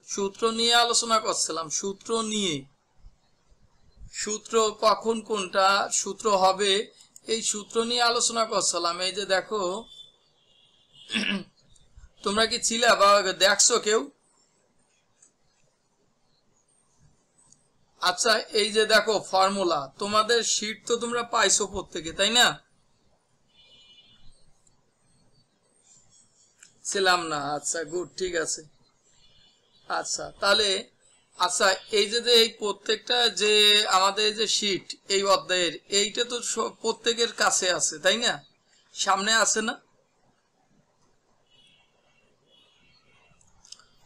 সূত্র নিয়ে আলোচনা করছিলাম, সূত্র নিয়ে, সূত্র কখন কোনটা সূত্র হবে এই সূত্র নিয়ে আলোচনা করছিলাম। এই যে দেখো, তোমরা কি ছিলে বা দেখছো কেউ? আচ্ছা, এই যে দেখো ফর্মুলা, তোমাদের শীট তো তোমরা পাইছো প্রত্যেকে, তাই না? ছিলাম না? আচ্ছা, গুড, ঠিক আছে। আচ্ছা, তাহলে আচ্ছা, এই যে এই প্রত্যেকটা যে আমাদের যে শীট এই অধ্যায়ের, এইটা তো প্রত্যেকের কাছে আছে, তাই না? সামনে আছে না?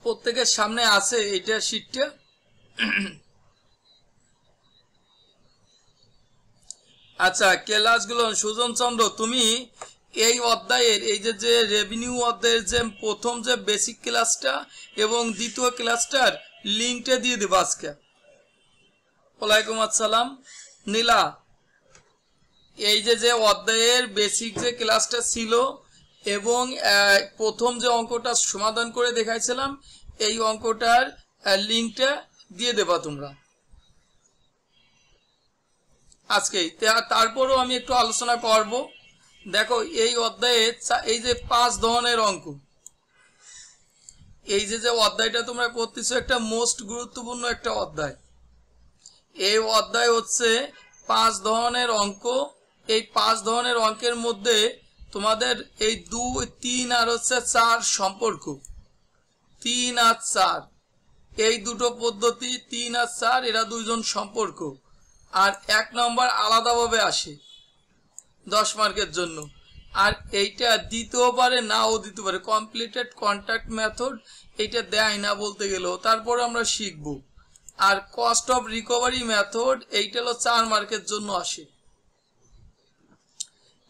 প্রত্যেকের সামনে আছে এইটা, শীটটা। আচ্ছা, ক্লাসগুলো সুজন চন্দ্র, তুমি এই অধ্যায়ের এই যে রেভিনিউ অধ্যায়ের যে প্রথম যে বেসিক ক্লাসটা এবং দ্বিতীয় ক্লাসটার লিঙ্কটা দিয়ে দেবো আজকে। ওয়ালাইকুম আসসালাম নীলা। এই যে অধ্যায়ের বেসিক যে ক্লাসটা ছিল এবং প্রথম যে অঙ্কটা সমাধান করে দেখাইছিলাম, এই অঙ্কটার লিঙ্কটা দিয়ে দেবা তোমরা আজকেই। তারপরও আমি একটু আলোচনা করব। দেখো, এই অধ্যায়ে এই যে 5 ধরনের অঙ্ক, এই যে অধ্যায়টা তোমরা করতেছো, একটা মোস্ট গুরুত্বপূর্ণ একটা অধ্যায়। এই অধ্যায় হচ্ছে 5 ধরনের অঙ্ক। এই 5 ধরনের অঙ্কের মধ্যে তোমাদের এই 2, 3 আর হচ্ছে 4 সম্পর্ক, 3 আর 4 এই দুটো পদ্ধতি, 3 আর 4 এরা দুইজন সম্পর্ক। আর 1 নম্বর আলাদাভাবে আসে 10 মার্কের জন্য। আর এইটা দিতেও পারে, নাও দিতে পারে, কমপ্লিটেড কন্ট্যাক্ট মেথড এইটা দেয় না বলতে গেলেও, তারপর আমরা শিখব। আর কস্ট অফ রিকভারি মেথড এইটা হলো 4 মার্কের জন্য আসে,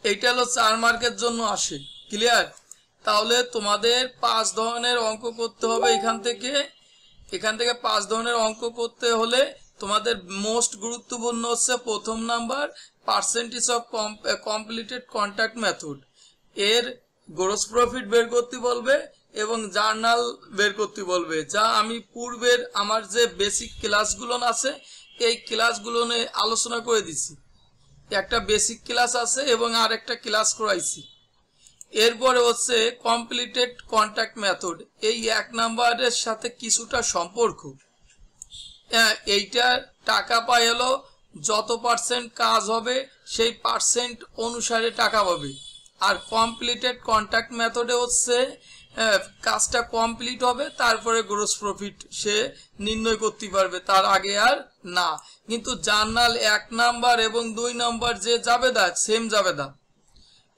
এইটা হলো 4 মার্কের জন্য আসে। ক্লিয়ার? তাহলে তোমাদের 5 ধরনের অঙ্ক করতে হবে। এখান থেকে 5 ধরনের অঙ্ক করতে হলে তোমাদের মোস্ট গুরুত্বপূর্ণ হচ্ছে প্রথম number percentage of completed contact method. এর গ্রস প্রফিট বের করতে বলবে এবং জার্নাল বের করতে বলবে, যা আমি পূর্বের আমার যে বেসিক ক্লাসগুলো আছে এই ক্লাসগুলো নিয়ে আলোচনা করে দিছি। একটা বেসিক ক্লাস আছে এবং আর একটা ক্লাস করাইছি। এরপরে হচ্ছে কমপ্লিটেড কন্ট্যাক্ট মেথড, এই 1 নাম্বারের সাথে কিছুটা সম্পর্ক। এইটা টাকা পায় হলো যত পার্সেন্ট কাজ হবে সেই পার্সেন্ট অনুসারে টাকা পাবে। আর কমপ্লিটেড কন্ট্যাক্ট মেথডে হচ্ছে কাজটা কমপ্লিট হবে, তারপরে গ্রস প্রফিট সে নির্ণয় করতে পারবে, তার আগে আর না। কিন্তু জার্নাল 1 নাম্বার এবং 2 নাম্বার যে জাবেদা সেম জাবেদা।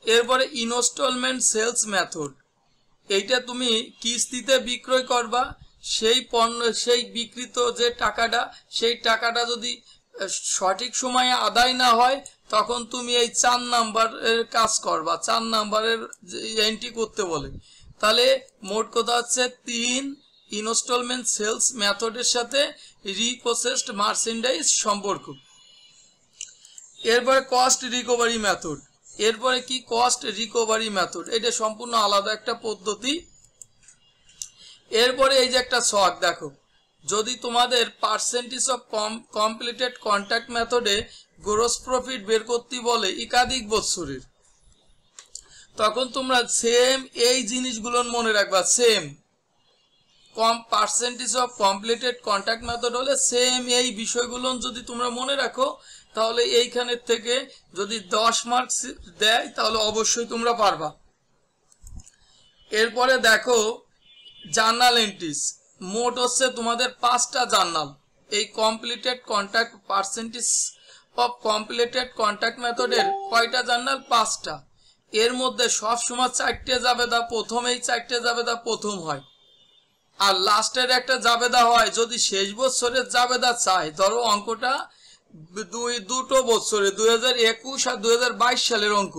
এরপরে ইনস্টলমেন্ট সেলস মেথড, এইটা তুমি কিস্তিতে বিক্রয় করবা, সেই পণ্য সেই বিক্রিত যে টাকাটা, সেই টাকাটা যদি সঠিক সময়ে আদায় না হয় তখন তুমি এই 4 নাম্বারের কাজ করবা, 4 নাম্বারের এন্ট্রি করতে বলে। তাহলে মোট কথা হচ্ছে 3 ইনস্টলমেন্ট সেলস মেথডের সাথে রিপ্রসেসড মার্চেন্ডাইজ সম্পর্ক। এরপরে কস্ট রিকভারি মেথড, এরপরে কি কস্ট রিকভারি মেথড, এটা সম্পূর্ণ আলাদা একটা পদ্ধতি। এরপরে এই যে একটা ছক দেখো, যদি তোমাদের পার্সেন্টেজ অফ কমপ্লিটেড কন্ট্যাক্ট মেথডে গ্রস প্রফিট বের করতে বলে একাধিক বছরের, তখন তোমরা সেম এই জিনিসগুলো মনে রাখবা। Same percentage of completed contact method হলে সেম এই বিষয়গুলো যদি তোমরা মনে রাখো, তাহলে এইখানের থেকে যদি 10 মার্কস দেয় তাহলে অবশ্যই তোমরা পারবা। এরপরে দেখো জার্নাল এন্ট্রিজ, মোট হচ্ছে তোমাদের 5টা জার্নাল। এই completed contact percentage of completed contact মেথডের কয়টা জার্নাল? 5টা। এর মধ্যে সবসময় 4টে জাবেদা, প্রথমেই 4টে জাবেদা প্রথম হয়, আর লাস্টের একটা জাবেদা হয় যদি শেষ বছরের জাবেদা চায়। ধরো অঙ্কটা দুটো বছরে 2021 আর 2022 সালের অঙ্ক,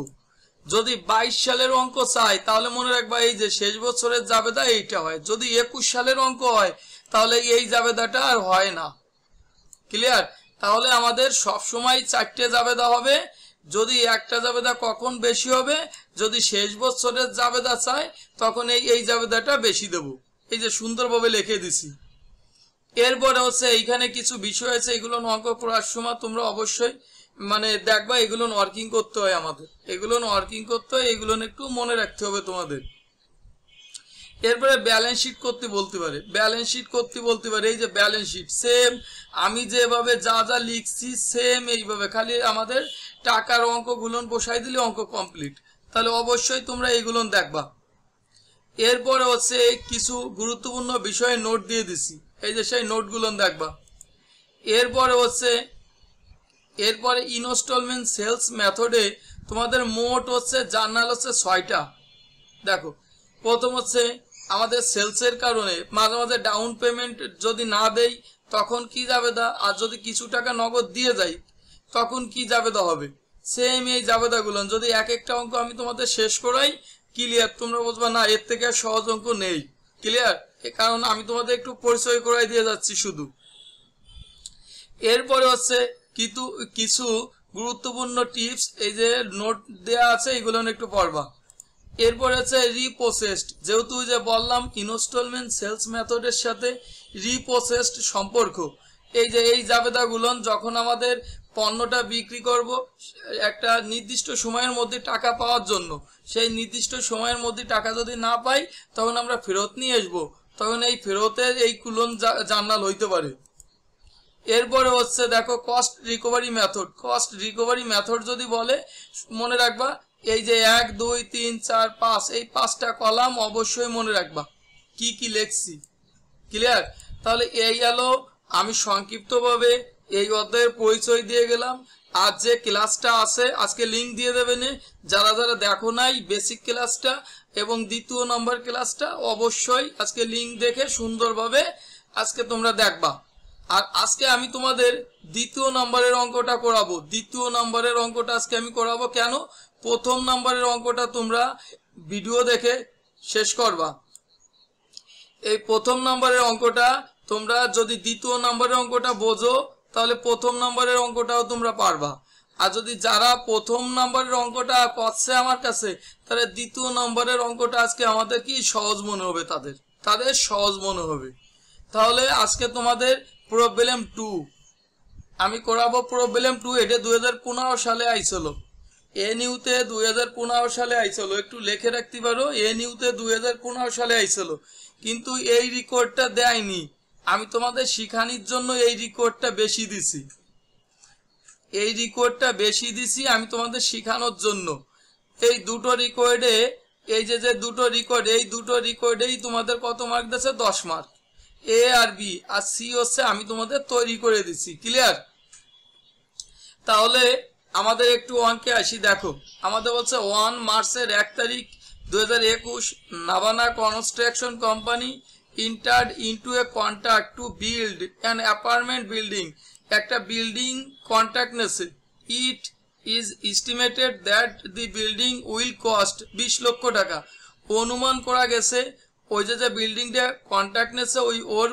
যদি 22 সালের অঙ্ক চাই তাহলে মনে রাখবা এই যে শেষ বছরের জাবেদা এইটা হয়। যদি 21 সালের অঙ্ক হয় তাহলে এই জাবেদাটা আর হয় না। ক্লিয়ার? তাহলে আমাদের সব সময় 4টে জাবেদা হবে। যদি একটা জাবেদা কখন বেশি হবে, যদি শেষ বছরের জাবেদা চাই তখন এই জাবেদাটা বেশি দেব। এই যে সুন্দরভাবে লিখে দিছি। এরপরে হচ্ছে এইখানে কিছু বিষয় আছে, এগুলো অঙ্ক করার সময় তোমরা অবশ্যই মানে দেখবা এগুলো ওয়ার্কিং করতে হয়, আমাদের এগুলো ওয়ার্কিং করতে হয়, এগুলো একটু মনে রাখতে হবে তোমাদের। এরপরে ব্যালেন্স শিট করতে বলতে পারে, ব্যালেন্স শিট করতে বলতে পারে। এই যে ব্যালেন্স শিট সেম আমি যেভাবে যা যা লিখছি সেম এইভাবে, খালি আমাদের টাকার অঙ্কগুলো বসাই দিলে অঙ্ক কমপ্লিট। তাহলে অবশ্যই তোমরা এইগুলো দেখবা। এরপরে হচ্ছে কিছু গুরুত্বপূর্ণ বিষয়ে নোট দিয়ে দিছি, এই যে সেই নোটগুলো দেখবা। এরপরে হচ্ছে এরপরে ইনস্টলমেন্ট সেলস মেথডে তোমাদের মোট হচ্ছে জার্নাল হচ্ছে 6টা। দেখো প্রথম হচ্ছে আমাদের সেলসের কারণে মাঝে মাঝে ডাউন পেমেন্ট যদি না দেই তখন কি জাবেদা, আর যদি কিছু টাকা নগদ দিয়ে যাই তখন কি জাবেদা হবে। সেম এই জাবেদাগুলো যদি এক একটা অঙ্ক আমি তোমাদের শেষ করাই ক্লিয়ার, তোমরা বুঝবা না এর থেকে সহজ অঙ্ক নেই। ক্লিয়ার, কারণ আমি তোমাদের একটু পরিচয় করাই দিয়ে যাচ্ছি শুধু। এরপরে হচ্ছে কিছু গুরুত্বপূর্ণ টিপস, এই যে নোট দেয়া আছে এগুলো একটু পড়বা। এরপরে হচ্ছে রিপ্রসেসড, যেহেতু যে বললাম ইনস্টলমেন্ট সেলস মেথডের সাথে রিপ্রসেসড সম্পর্ক। এই যে এই জাবেদাগুলো যখন আমাদের পণ্যটা বিক্রি করব একটা নির্দিষ্ট সময়ের মধ্যে টাকা পাওয়ার জন্য, সেই নির্দিষ্ট সময়ের মধ্যে টাকা যদি না পাই তখন আমরা ফেরত নিয়ে আসবো, তখন এই ফেরতের এই কুলন জার্নাল হইতে পারে। এরপরে হচ্ছে দেখো cost recovery method, cost recovery method যদি বলে মনে রাখবা এই যে 1 2 3 4 5 এই 5টা কলাম অবশ্যই মনে রাখবা কি কি লিখছি। ক্লিয়ার, তাহলে এই গেলো আমি সংক্ষিপ্তভাবে এই অধ্যায়ের পরিচয় দিয়ে গেলাম। আজ যে ক্লাসটা আছে আজকে লিঙ্ক দিয়ে দেবেন, যারা যারা দেখো নাই বেসিক ক্লাসটা এবং 2য় নম্বর ক্লাসটা অবশ্যই আজকে লিঙ্ক দেখে সুন্দরভাবে আজকে তোমরা দেখবা। আর আজকে আমি তোমাদের 2য় নম্বরের অঙ্কটা করাবো, 2য় নম্বরের অঙ্কটা আজকে আমি করাবো। কেন, প্রথম নম্বরের অঙ্কটা তোমরা ভিডিও দেখে শেষ করবা। এই প্রথম নম্বরের অঙ্কটা তোমরা যদি 2য় নম্বরের অঙ্কটা বোঝো তাহলে প্রথম নম্বরের অঙ্কটাও তোমরা পারবা। আর যদি যারা প্রথম নম্বরের অঙ্কটা করছে আমার কাছে তাহলে 2য় নম্বরের অঙ্কটা আজকে আমাদের কি সহজ মনে হবে, তাদের সহজ মনে হবে। তাহলে আজকে তোমাদের প্রবলেম 2 আমি করাবো। প্রবলেম 2 এটা 2015 সালে আইছিল, এনইউতে 2015 সালে আইছিল, একটু লিখে রাখতে পারো এনইউতে 2015 সালে আইছিল, কিন্তু এই রেকর্ডটা দেয়নি। আমি তোমাদের শিখানির জন্য এই রেকর্ডটা বেশি দিছি, এই রেকর্ডটা বেশি দিছি আমি তোমাদের শিখানোর জন্য। এই দুটো রেকর্ডে এই যে দুটো রেকর্ড এই দুটো রেকর্ডেই তোমাদের কত মার্ক দিয়েছে 10 মার্ক। এ আর বি আর সি হচ্ছে আমি তোমাদের তৈরি করে দিছি। ক্লিয়ার, তাহলে আমাদের একটু অঙ্কে আসি। দেখো আমাদের বলছে 1 মার্চের 1 তারিখ 2021 Navana construction company entered into a contract to build an apartment building, একটা বিল্ডিং কন্ট্রাক্ট নেছে। It is estimated that the building will cost 20 lakh টাকা। অনুমান করা গেছে ওই যে বিল্ডিংটা কন্ট্রাক্ট নেছে ওর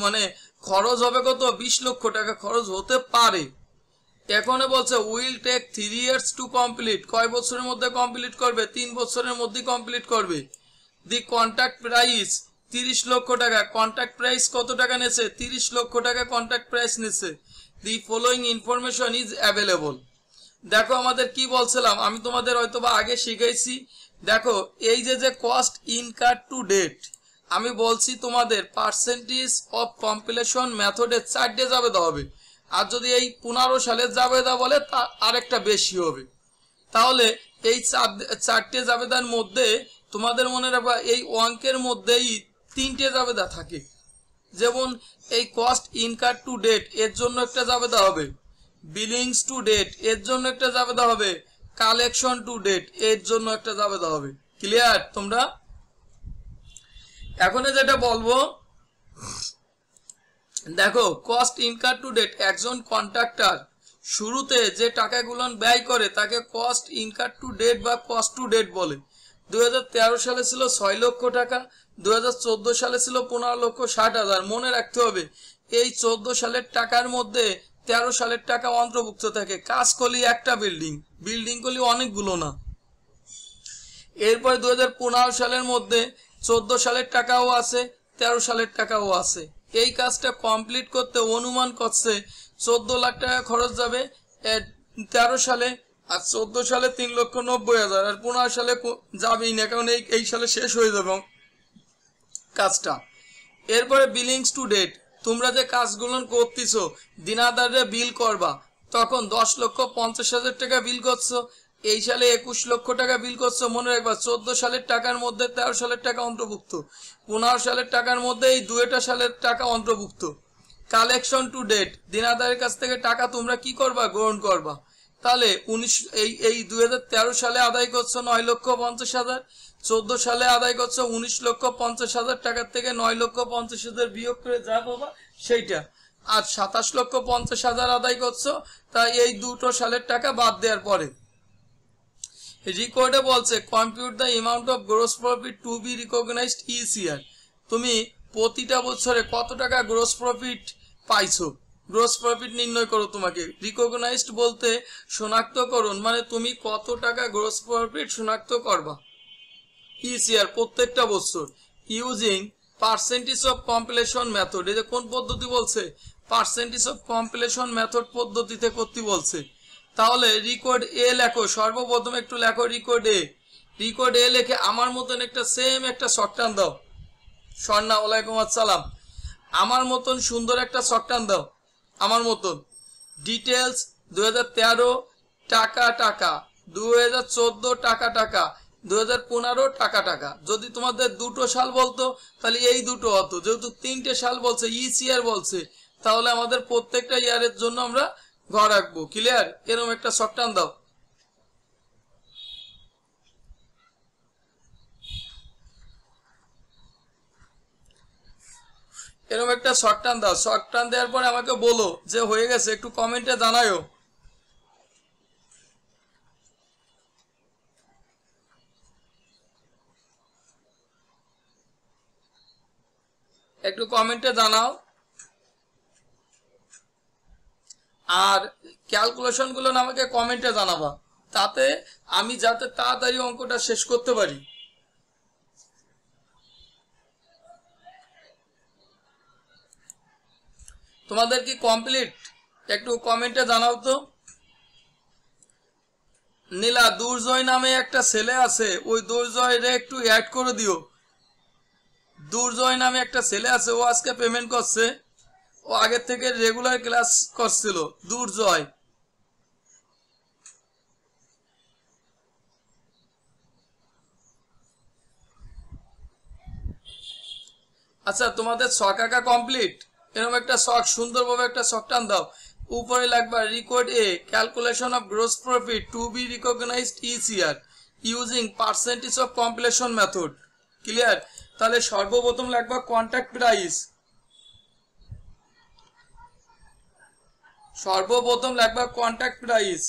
মানে খরচ হবে কত, 20 লক্ষ টাকা খরচ হতে পারে। এখানে বলছে will take 3 years to complete, কয় বছরের মধ্যে কমপ্লিট করবে, 3 বছরের মধ্যে কমপ্লিট করবে। দি কন্ট্রাক্ট প্রাইস 30 লক্ষ টাকা, কন্ট্রাক্ট প্রাইস কত টাকা নেছে, 30 লক্ষ টাকা কন্ট্রাক্ট প্রাইস নেছে। The following information is available. দেখো আমাদের কি বলছিলাম, আমি তোমাদের হয়তো বা আগে শিখাইছি। দেখো এই যে কস্ট ইনকার টু ডেট আমি বলছি তোমাদের পার্সেন্টেজ অফ কম্পিলেশন মেথডে 4টে জাবেদা হবে, আর যদি এই 15 সালের জাবেদা বলে তা আরেকটা বেশি হবে। তাহলে এই 4টে জাবেদার মধ্যে তোমাদের মনে রাখবা এই অঙ্কের মধ্যেই 3টে জাবেদা থাকে। যেমন এই কস্ট ইনকার টু ডেট এর জন্য একটা জাবেদা হবে, বিলিংস টু ডেট এর জন্য একটা জাবেদা হবে, কালেকশন টু ডেট এর জন্য একটা জাবেদা হবে। ক্লিয়ার, তোমরা এখন যেটা বলবো দেখো কস্ট ইনকার টু ডেট, একজন কন্ট্রাক্টর শুরুতে যে টাকাগুলো ব্যয় করে তাকে কস্ট ইনকার টু ডেট বা কস্ট টু ডেট বলে। 2013 সালে ছিল 6 লক্ষ টাকা, 2014 সালে ছিল 15,60,000। মনে রাখতে হবে এই 14 সালের টাকার মধ্যে 13 সালের টাকা অন্তর্ভুক্ত থাকে। কাজ করলি একটা বিল্ডিং করলি অনেকগুলো না। এরপরে 2015 সালের মধ্যে 14 সালের টাকাও আছে, 13 সালের টাকাও আছে। এই কাজটা কমপ্লিট করতে অনুমান করছে 14 লাখ টাকা খরচ যাবে 13 সালে, আর 14 সালে 3,90,000, আর 15 সালে যাবেই না, কারণ এই সালে শেষ হয়ে যাবে কাজটা। এরপরে বিলিংস টু ডেট, তোমরা যে কাজগুলো করতেছো দিনাদারে বিল করবা, তখন 10,50,000 টাকা বিল করছো, এই সালে 21 লক্ষ টাকা বিল করছো। মনে রাখবা 14 সালের টাকার মধ্যে 13 সালের টাকা অন্তর্ভুক্ত, 15 সালের টাকার মধ্যে এই দুইটা সালের টাকা অন্তর্ভুক্ত। কালেকশন টু ডেট, দিনাদারের কাছ থেকে টাকা তোমরা কি করবা, গ্রহণ করবা। তাহলে 2013 সালে আদায় করছো 9,50,000, 14 সালে আদায় করছো 19,50,000 টাকার থেকে 9,50,000 বিয়োগ করে যা পাবা সেইটা, আর 27,50,000 আদায় করছো, তাই এই দুটো সালের টাকা বাদ দেওয়ার পরে রিকর্ডে বলছে compute the amount of gross profit to be recognised each year. তুমি প্রতিটা বছরে কত টাকা গ্রোস প্রফিট পাইছো, গ্রোস প্রফিট নির্ণয় করো। তোমাকে রিকগনাইজড বলতে শনাক্তকরণ, মানে তুমি কত টাকা গ্রোস প্রফিট শনাক্ত করবা ইচ ইয়ার, প্রত্যেকটা বছর। Using percentage of completion method, এই যে কোন পদ্ধতি বলছে, পার্সেন্টেজ অফ কম্পিলেশন মেথড পদ্ধতিতে করতে বলছে। তাহলে রেকর্ড এ লেখো, সর্বপ্রথম একটু লেখো রেকর্ড এ। রেকর্ড এ লিখে আমার মতন একটা সেম একটা শর্টকাট দাও। স্বর্ণা ওয়ালাইকুম আসসালাম। আমার মতন সুন্দর একটা শর্টকাট দাও, আমার মতন। ডিটেলস 2013 টাকা টাকা, 2014 টাকা টাকা, 2015 টাকা টাকা। যদি তোমাদের দুটো সাল বলতো তাহলে এই দুটো হতো, যেহেতু 3টে সাল বলছে, ইচ ইয়ার বলছে, তাহলে আমাদের প্রত্যেকটা ইয়ারের জন্য আমরা ঘর রাখবো। ক্লিয়ার? এরকম একটা শর্টকাট দাও। এরকম একটা শর্টকাট দাও। শর্টকাট দেওয়ার পরে আমাকে বলো যে হয়ে গেছে, একটু কমেন্টে জানায়ও। একটু কমেন্টে জানাও। আর ক্যালকুলেশন গুলো আমাকে কমেন্টে জানাবা, তাতে আমি যাতে তাড়াতাড়ি অঙ্কটা শেষ করতে পারি। তোমাদের কি কমপ্লিট? একটু কমেন্টে জানাও তো। নীলা, দুর্জয় নামে একটা ছেলে আছে, ওই দুর্জয় রে একটু অ্যাড করে দিও। দুর্জয় নামে একটা ছেলে আছে, ও আজকে পেমেন্ট করছে, ও আগের থেকে রেগুলার ক্লাস করছিল। দুর্জয়, আচ্ছা তোমাদের শখ আঁকা কমপ্লিট? এরকম একটা শখ, সুন্দরভাবে একটা শখ টান দাও। উপরে লাগবা রেকর্ড এ, calculation of gross profit to be recognised each year using percentage of completion method. Clear? তাহলে সর্বপ্রথম লাগবা কন্ট্যাক্ট প্রাইস, সর্বপ্রথম লাগবা কন্ট্যাক্ট প্রাইস।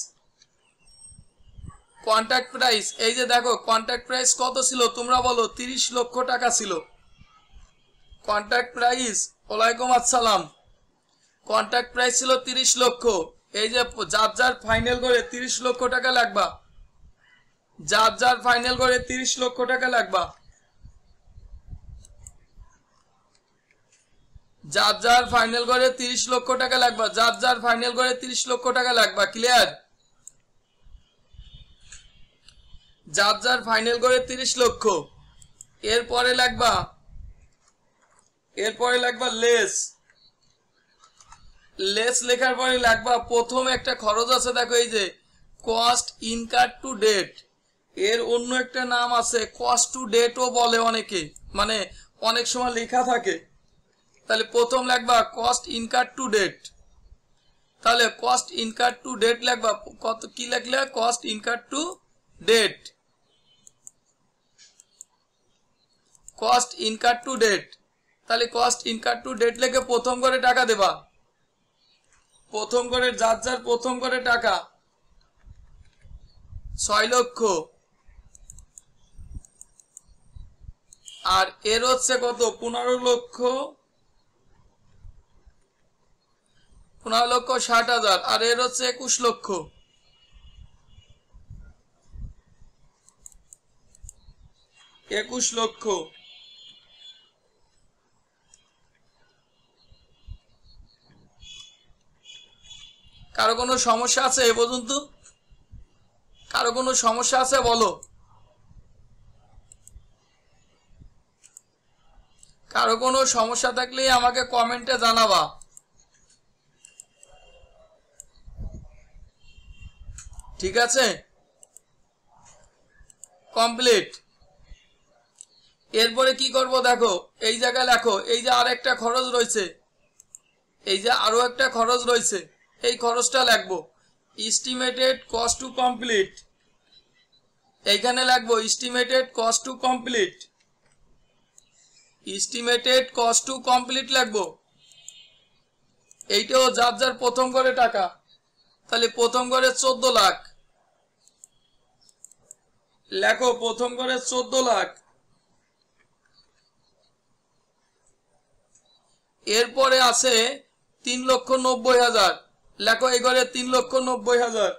কন্ট্যাক্ট প্রাইস, এই যে দেখো কন্ট্যাক্ট প্রাইস কত ছিল তোমরা বলো, 30 লক্ষ টাকা ছিল কন্ট্যাক্ট প্রাইস। ওয়ালাইকুম আসসালাম। কন্ট্যাক্ট প্রাইস ছিল 30 লক্ষ। এই যে যার যার ফাইনাল করে 30 লক্ষ টাকা লাগবা, যার যার ফাইনাল করে 30 লক্ষ টাকা লাগবা, যার যার ফাইনাল করে 30 লক্ষ টাকা লাগবা, যার যার ফাইনাল করে 30 লক্ষ টাকা লাগবা। ক্লিয়ার? যার যার ফাইনাল করে 30 লক্ষ। এরপরে লাগবা, এরপরে লাগবা লেস। লেস লেখার পরে লাগবা প্রথম একটা খরচ আছে, দেখো এই যে কস্ট ইনকার টু ডেট, এর অন্য একটা নাম আছে কস্ট টু ডেটও বলে অনেকে, মানে অনেক সময় লেখা থাকে। তাহলে প্রথম লাগবা কস্ট ইনকার টু ডেট। তাহলে কস্ট ইনকার টু ডেট লাগবা, কত কি লাগলে, cost incurred to date, cost incurred to date. তাহলে কস্ট ইনকার টু ডেট লেগে প্রথম করে টাকা দেবা, প্রথম করে যার যার প্রথম করে টাকা 6 লক্ষ। আর এর হচ্ছে কত, 15 লক্ষ, 15,60,000। আর এর হচ্ছে 21 লক্ষ, 21 লক্ষ। কারো কোনো সমস্যা আছে এ পর্যন্ত? কারো কোনো সমস্যা আছে বলো। কারো কোনো সমস্যা থাকলে আমাকে কমেন্টে জানাবা। ঠিক আছে, কমপ্লিট। এরপরে কি করব দেখো, এই জায়গায় লেখো, এই যে আরেকটা খরচ রয়েছে, এই যে আরো একটা খরচ রয়েছে, এই খরচটা লিখবো এস্টিমেটেড কস্ট টু কমপ্লিট। এইখানে লিখবো estimated cost to complete, estimated cost to complete লিখবো। এইটাও যার যার প্রথম করে টাকা, তাহলে প্রথম করে 14 লাখ লেখো, প্রথম করে 14 লাখ। এরপরে আছে 3,90,000 লেখো, এই ঘরে 3,90,000।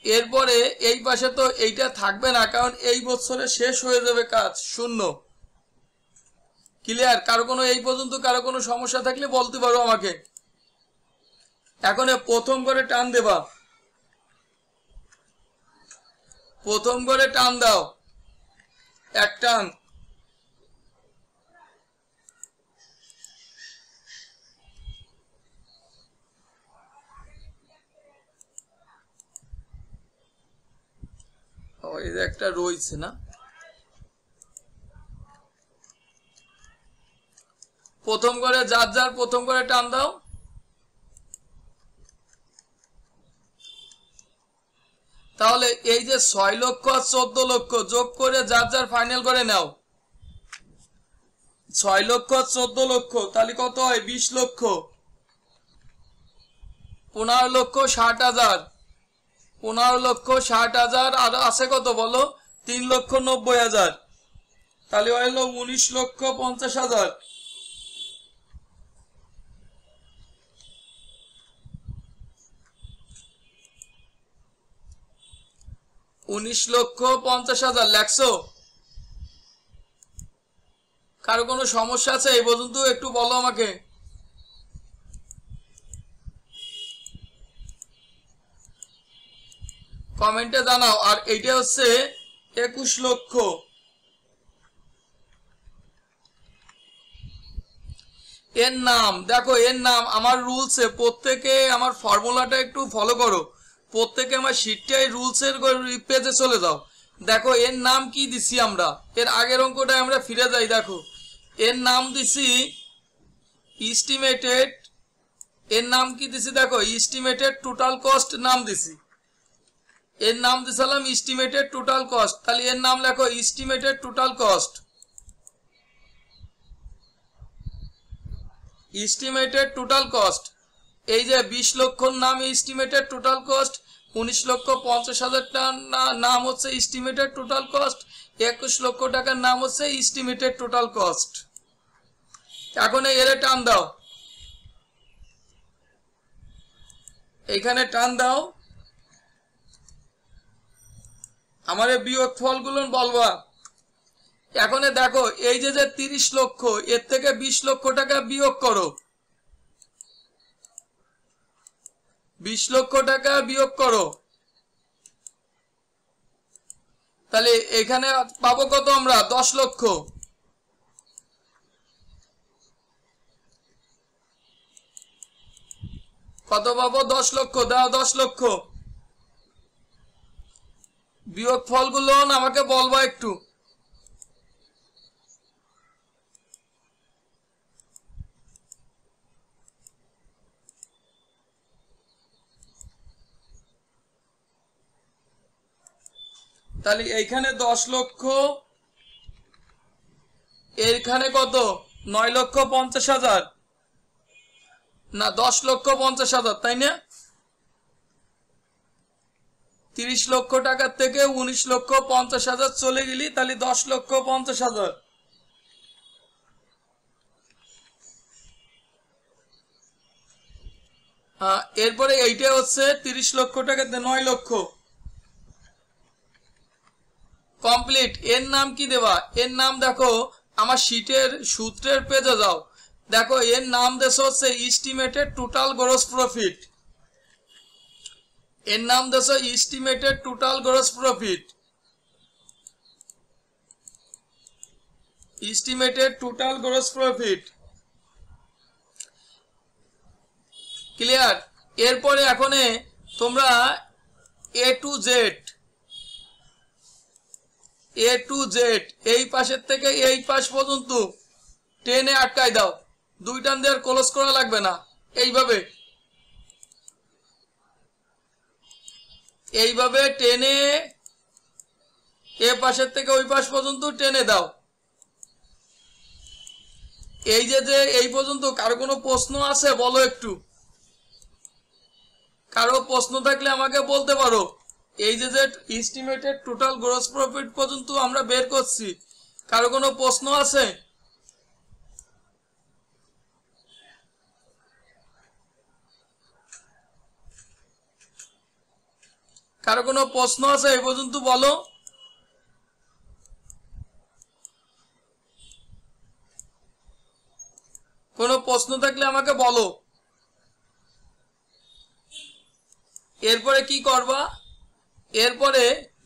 এরপরে এই পাশে তো এইটা থাকবে না, কারণ এই বছরে শেষ হয়ে যাবে কাজ, শূন্য। ক্লিয়ার? কারো কোনো এই পর্যন্ত কারো কোনো সমস্যা থাকলে বলতে পারো আমাকে। এখন প্রথম করে টান দেবা, প্রথম করে টান দাও, এক টান। এই যে একটা রয়েছে না, প্রথম করে যার যার প্রথম করে টান দাও। তাহলে এই যে 6 লক্ষ আর 14 লক্ষ যোগ করে যার যার ফাইনাল করে নাও। 6 লক্ষ আর 14 লক্ষ তাহলে কত হয়? 20 লক্ষ। 15,60,000, 15,60,000 আর আছে কত বলো? 3,90,000, তাহলে হলো 19,50,000। 19,50,000 লেখছো? কারো কোনো সমস্যা আছে এই পর্যন্ত? একটু বলো আমাকে। কমেন্টে জানাও। আর এইটা হচ্ছে 21 লক্ষ। এর নাম দেখো, এর নাম আমার রুলসে প্রত্যেকে আমার ফর্মুলাটা একটু ফলো করো, প্রত্যেকে আমার শিটটাই রুলসের পেজে চলে যাও। দেখো এর নাম কি দিছি আমরা, এর আগের অঙ্কটায় আমরা ফিরে যাই। দেখো এর নাম দিছি এস্টিমেটেড, এর নাম কি দিছি দেখো, এস্টিমেটেড টোটাল কস্ট নাম দিছি, এর নাম দিছিলাম এস্টিমেটেড টোটাল কস্ট। তাহলে এর নাম লেখো estimated total cost, estimated total cost. এই যে 20 লক্ষর নাম এস্টিমেটেড টোটাল কস্ট, 19,50,000 নাম হচ্ছে এস্টিমেটেড টোটাল কস্ট, 21 লক্ষ টাকার নাম হচ্ছে এস্টিমেটেড টোটাল কস্ট। এখন এর টান দাও, এখানে টান দাও, আমার বিয়োগ ফলগুলো বলবা। এখন দেখো এই যে 30 লক্ষ, এর থেকে 20 লক্ষ টাকা বিয়োগ করো, 20 লক্ষ টাকা বিয়োগ করো। তাহলে এখানে পাবো কত আমরা? 10 লক্ষ। কত পাবো? 10 লক্ষ। দাও 10 লক্ষ। বিয়োগ ফলগুলো আমাকে বলবা একটু। তাহলে এইখানে 10 লক্ষ, এইখানে কত? 9,50,000 না 10,50,000, তাই না? 30 লক্ষ টাকার থেকে 19,50,000 চলে গেলি, তাহলে 10,50,000। এরপরে এইটা হচ্ছে 30 লক্ষ টাকাতে 9 লক্ষ। কমপ্লিট। এর নাম কি দেবা? এর নাম দেখো আমার শীটের সূত্রের পেজে যাও, দেখো এর নাম দেশ হচ্ছে এস্টিমেটেড টোটাল গ্রস প্রফিট, এর নাম দেশ estimated total gross profit, estimated total gross profit. Clear? এরপরে এখন তোমরা এ to Z, A to Z এই পাশের থেকে এই পাশ পর্যন্ত টেনে আটকাই দাও, দুই টান দিয়ে আর ক্লোজ করা লাগবে না, এইভাবে এইভাবে টেনে এ পাশের থেকে ওই পাশ পর্যন্ত টেনে দাও। এই যে এই পর্যন্ত কারো কোনো প্রশ্ন আছে বলো একটু, কারো প্রশ্ন থাকলে আমাকে বলতে পারো। এই যে এস্টিমেটেড টোটাল গ্রস প্রফিট পর্যন্ত আমরা বের করছি, কারো কোনো প্রশ্ন আছে? কারো কোনো প্রশ্ন আছে এই পর্যন্ত বলো। কোনো প্রশ্ন থাকলে আমাকে বলো। এরপরে কি করবা? এরপরে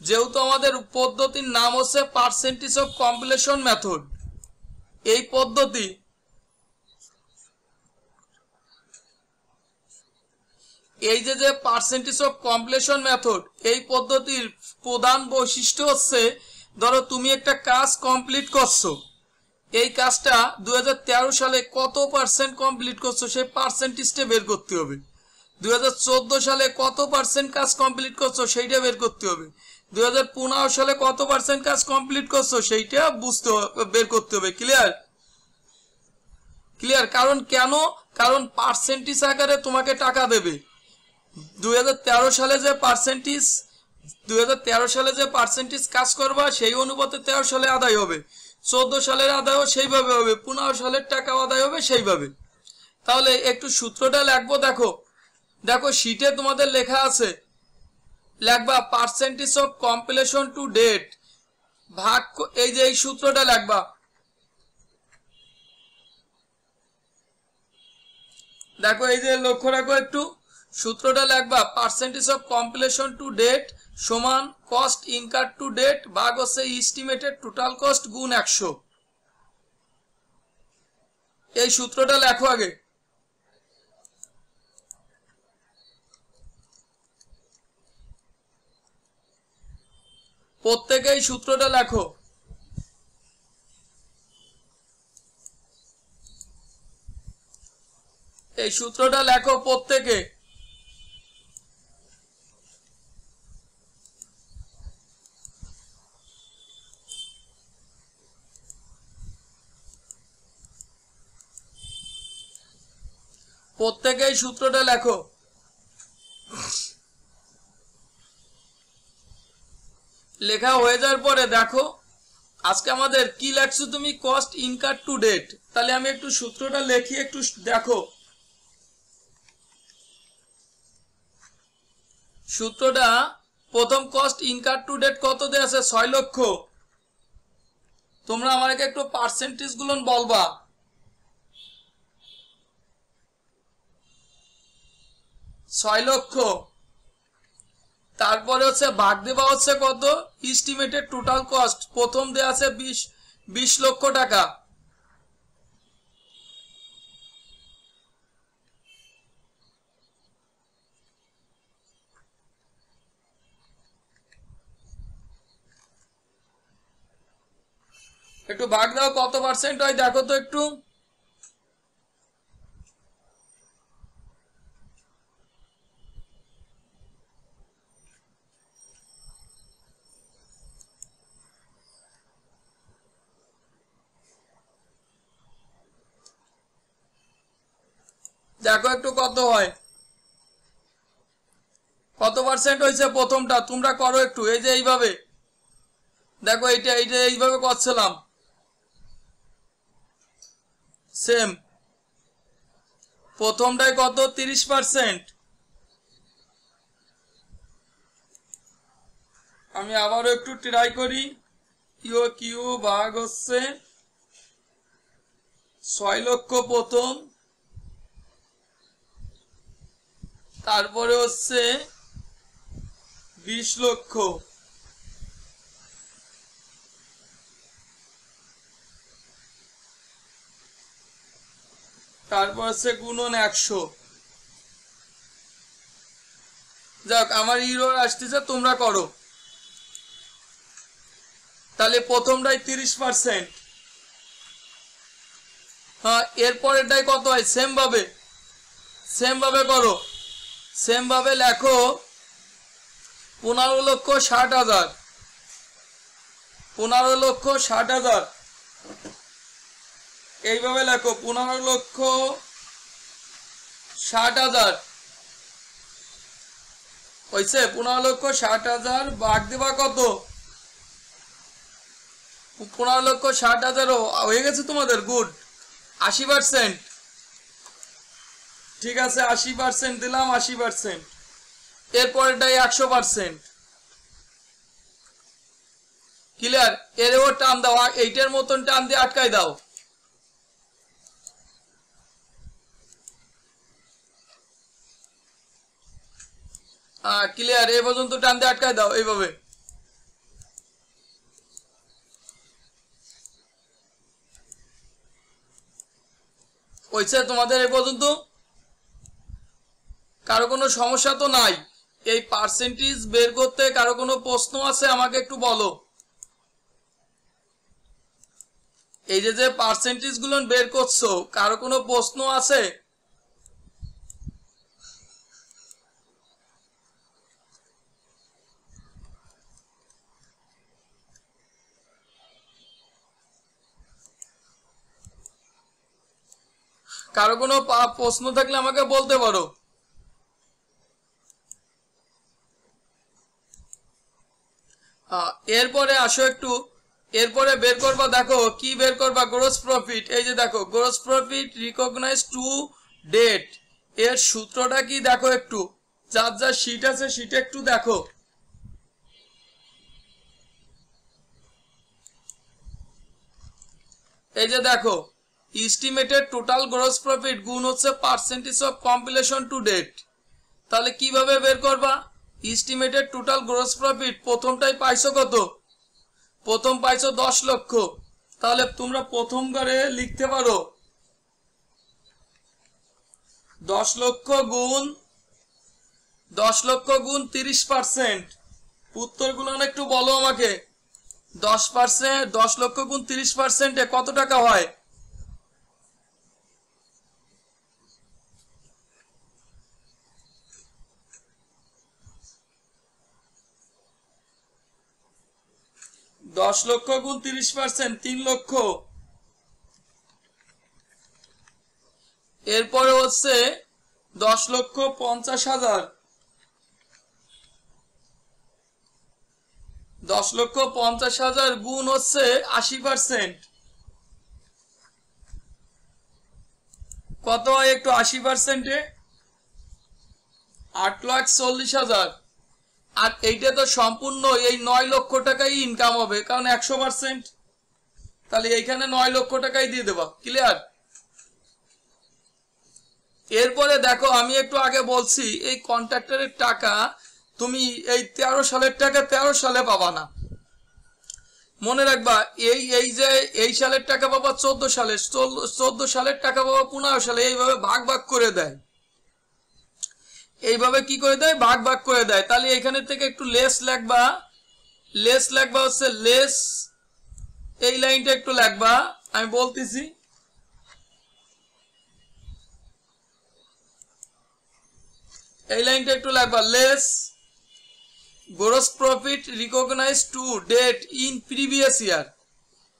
যেহেতু আমাদের পদ্ধতির নাম হচ্ছে পার্সেন্টেজ অফ কমপ্লিশন মেথড, এই পদ্ধতি এই যে পার্সেন্টেজ অফ কমপ্লিশন মেথড, এই পদ্ধতির প্রধান বৈশিষ্ট্য হচ্ছে ধরো তুমি একটা কাজ কমপ্লিট করছো, এই কাজটা 2013 সালে কত পার্সেন্ট কমপ্লিট করছো সেই পার্সেন্টেজটা বের করতে হবে, 2014 সালে কত পার্সেন্ট কাজ কমপ্লিট করছো সেইটা বের করতে হবে, 2015 সালে কত পার্সেন্ট কাজ কমপ্লিট করছো সেইটা বের করতে হবে। ক্লিয়ার? ক্লিয়ার? কারণ কেন? কারণ পার্সেন্টেজ আকারে তোমাকে টাকা দেবে। 2013 সালে যে পার্সেন্টেজ 2013 সালে যে পার্সেন্টেজ কাজ করবা সেই অনুপাতে 13 সালে আদায় হবে, 14 সালের আদায়ও সেইভাবে হবে, 15 সালের টাকা আদায় হবে সেইভাবে। তাহলে একটু সূত্রটা লিখবো, দেখো দেখো শীটে তোমাদের লেখা আছে, লিখবা percentage of completion to date ভাগ, এই যে এই সূত্রটা লিখবা, দেখো এই যে লক্ষ্য রাখো একটু, সূত্রটা লিখবা percentage of completion to date সমান কস্ট ইনকার টু ডেট ভাগ হচ্ছে এস্টিমেটেড টোটাল কস্ট গুণ 100। এই সূত্রটা লেখো আগে। প্রত্যেকে এই সূত্রটা লেখো। এই সূত্রটা লেখো প্রত্যেকে। প্রত্যেকে এই সূত্রটা লেখো। লেখা হয়ে যাওয়ার পরে দেখো আজকে আমাদের কি লেখছো তুমি, কস্ট ইনকার টু ডেট। তাহলে আমি একটু সূত্রটা লিখি, একটু দেখো সূত্রটা। প্রথম কস্ট ইনকার টু ডেট কত দেয়া আছে? 6 লক্ষ। তোমরা আমাকে একটু পার্সেন্টেজ গুলো বলবা। 6 লক্ষ। তারপরে হচ্ছে ভাগ দেওয়া হচ্ছে কত? এস্টিমেটেড টোটাল কস্ট প্রথম দেয়া আছে 20 লক্ষ টাকা। একটু ভাগ দাও কত পার্সেন্ট হয় দেখো তো একটু। দেখো একটু কত হয়, কত পার্সেন্ট হয়েছে প্রথমটা তোমরা করো একটু। এই যে এইভাবে দেখো, এইটা এইভাবে করছিলাম সেম। প্রথমটায় কত? 30%। আমি আবারও একটু ট্রাই করি। কিউ ভাগ হচ্ছে 6 লক্ষ প্রথম, তারপরে হচ্ছে 20 লক্ষ, তারপর হচ্ছে গুণন 100। যাক, আমার ইউরো আসতেছে, তোমরা করো। তাহলে প্রথমটাই 30%। হ্যাঁ, এরপরেরটাই কত হয়? সেম ভাবে করো, সেম ভাবে লেখো 15,60,000, 15,60,000, এইভাবে লেখো 15,60,000 হয়েছে। 15,60,000 ভাগ দেবা কত? 15,60,000 হয়ে গেছে তোমাদের। গুড, 80%। ঠিক আছে, 80% দিলাম, 80%। এরপরেটাই 100%। ক্লিয়ার? এরও টান দাও, এইটার মতন টান দিয়ে আটকাই দাও। ক্লিয়ার? এই পর্যন্ত টান দিয়ে আটকাই দাও এইভাবে। হয়েছে তোমাদের এই পর্যন্ত? কারো কোনো সমস্যা তো নাই? এই পার্সেন্টেজ বের করতে কারো কোনো প্রশ্ন আছে? আমাকে একটু বলো। এই যে পার্সেন্টেজ গুলো বের করছো, কারো কোনো প্রশ্ন আছে? কারো কোনো প্রশ্ন থাকলে আমাকে বলতে পারো। এরপরে আসো একটু, এরপরে বের করবা, দেখো কি বের করবা? Gross profit. এই যে দেখো, gross profit recognise to date, এর সূত্রটা কি দেখো একটু। যার যা শীট আছে সেটা একটু দেখো। এই যে দেখো, এস্টিমেটেড টোটাল গ্রস প্রফিট গুণ হচ্ছে percentage of completion to date. তাহলে কিভাবে বের করবা? এস্টিমেটেড টোটাল গ্রস প্রফিট প্রথমটাই পাইছো কত? প্রথম পাইছো 10 লক্ষ। তাহলে তোমরা প্রথম করে লিখতে পারো 10 লক্ষ গুণ 30%। উত্তরগুলো একটু বলো আমাকে। 10%, 10 লক্ষ গুণ 30%-এ কত টাকা হয়? দশ লক্ষ গুণ 30%, 3 লক্ষ। এরপরে হচ্ছে 10,50,000, 10,50,000 গুণ হচ্ছে 80%। কত হয় একটু 80%-এ? 8,40,000। আর এইটা তো সম্পূর্ণ এই 9 লক্ষ টাকাই ইনকাম হবে, কারণ 100%। তাহলে এইখানে 9 লক্ষ টাকাই দিয়ে দেবা। ক্লিয়ার? এরপরে দেখো, আমি একটু আগে বলছি এই কন্ট্রাক্টরের টাকা তুমি এই 13 সালের টাকা 13 সালে পাবা না। মনে রাখবা, এই সালের টাকা পাবা 14 সালে, 14 সালের টাকা পাবা 15 সালে। এইভাবে ভাগ ভাগ করে দেয়। এইভাবে কি করে দেয়? ভাগ ভাগ করে দেয়। তাহলে এখানে থেকে একটু লেস লিখবা, হচ্ছে লেস। এই লাইনটা একটু লিখবা, আমি বলতেছি। এই লাইনটা একটু লিখবা, less gross profit recognise to date in previous year.